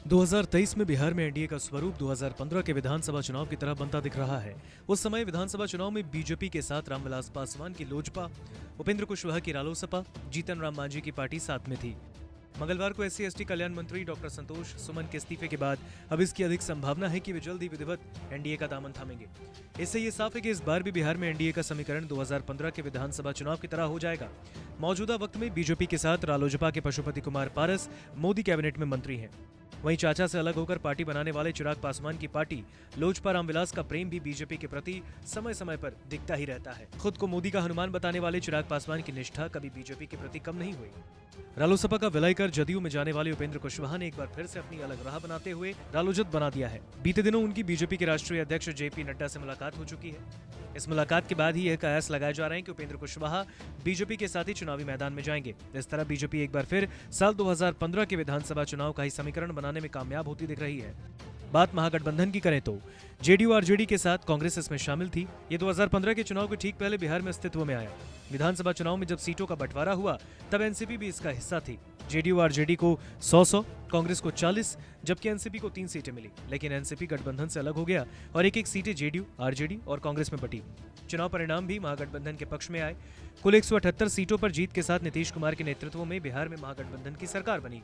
2023 में बिहार में एनडीए का स्वरूप 2015 के विधानसभा चुनाव की तरह बनता दिख रहा है। उस समय विधानसभा चुनाव में बीजेपी के साथ रामविलास पासवान की लोजपा, उपेंद्र कुशवाहा की रालोसपा, जीतन राम मांझी की पार्टी साथ में थी। मंगलवार को SC/ST कल्याण मंत्री डॉक्टर संतोष सुमन के इस्तीफे के बाद अब इसकी अधिक संभावना है कि वे जल्द ही विधिवत एनडीए का दामन थामेंगे। इससे ये साफ है कि इस बार भी बिहार में एनडीए का समीकरण 2015 के विधानसभा चुनाव की तरह हो जाएगा। मौजूदा वक्त में बीजेपी के साथ रालोजपा के पशुपति कुमार पारस मोदी कैबिनेट में मंत्री हैं। वहीं चाचा से अलग होकर पार्टी बनाने वाले चिराग पासवान की पार्टी लोजपा रामविलास का प्रेम भी बीजेपी के प्रति समय समय पर दिखता ही रहता है। खुद को मोदी का हनुमान बताने वाले चिराग पासवान की निष्ठा कभी बीजेपी के प्रति कम नहीं हुई। रालोसपा का विलय कर जदयू में जाने वाले उपेंद्र कुशवाहा ने एक बार फिर से अपनी अलग राह बनाते हुए रालोजत बना दिया है। बीते दिनों उनकी बीजेपी के राष्ट्रीय अध्यक्ष JP नड्डा से मुलाकात हो चुकी है। इस मुलाकात के बाद ही यह कयास लगाए जा रहे हैं कि उपेंद्र कुशवाहा बीजेपी के साथ ही चुनावी मैदान में जाएंगे। इस तरह बीजेपी एक बार फिर साल 2015 के विधानसभा चुनाव का ही समीकरण बनाने में कामयाब होती दिख रही है। बात महागठबंधन की करें तो JDU-RJD के साथ कांग्रेस इसमें शामिल थी। ये 2015 के चुनाव के ठीक पहले बिहार में अस्तित्व में आया। विधानसभा चुनाव में जब सीटों का बंटवारा हुआ तब एनसीपी भी इसका हिस्सा थी। JDU-RJD को 100, कांग्रेस को 40, जबकि एनसीपी को 3 सीटें मिली। लेकिन एनसीपी गठबंधन से अलग हो गया और एक सीटें JDU-RJD और कांग्रेस में बटी। चुनाव परिणाम भी महागठबंधन के पक्ष में आए। कुल 178 सीटों पर जीत के साथ नीतीश कुमार के नेतृत्व में बिहार में महागठबंधन की सरकार बनी।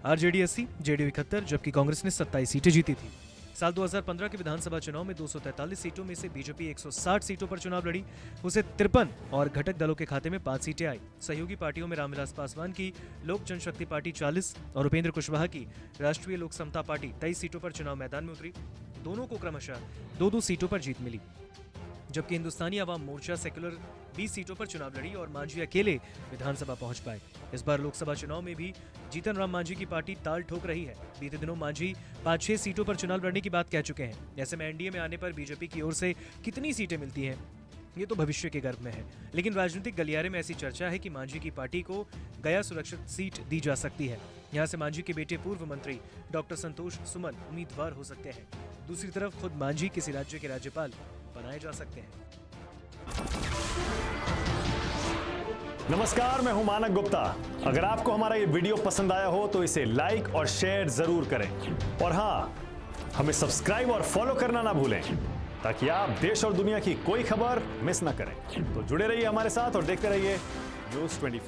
RJD 80, JDU 71, जबकि कांग्रेस ने 27 सीटें जीती थी। साल 2015 के विधानसभा चुनाव में 243 सीटों में से बीजेपी 160 सीटों पर चुनाव लड़ी। उसे 53 और घटक दलों के खाते में 5 सीटें आई। सहयोगी पार्टियों में रामविलास पासवान की लोक जनशक्ति पार्टी 40 और उपेंद्र कुशवाहा की राष्ट्रीय लोक समता पार्टी 23 सीटों पर चुनाव मैदान में उतरी। दोनों को क्रमशः 2-2 सीटों पर जीत मिली, जबकि हिंदुस्तानी अवाम मोर्चा सेक्युलर 20 सीटों पर चुनाव लड़ी और मांझी अकेले विधानसभा पहुंच पाए। इस बार लोकसभा चुनाव में भी जीतन राम मांझी की पार्टी ताल ठोक रही है। बीते दिनों मांझी 5-6 सीटों पर चुनाव लड़ने की बात कह चुके हैं। ऐसे में एनडीए में आने पर बीजेपी की ओर से कितनी सीटें मिलती हैं, ये तो भविष्य के गर्भ में है। लेकिन राजनीतिक गलियारे में ऐसी चर्चा है कि मांझी की पार्टी को गया सुरक्षित सीट दी जा सकती है। यहाँ से मांझी के बेटे पूर्व मंत्री डॉक्टर संतोष सुमन उम्मीदवार हो सकते हैं। दूसरी तरफ खुद मांझी किसी राज्य के राज्यपाल बनाए जा सकते हैं। नमस्कार, मैं हूं मानक गुप्ता। अगर आपको हमारा ये वीडियो पसंद आया हो तो इसे लाइक और शेयर जरूर करें और हाँ, हमें सब्सक्राइब और फॉलो करना ना भूलें ताकि आप देश और दुनिया की कोई खबर मिस ना करें। तो जुड़े रहिए हमारे साथ और देखते रहिए News 24।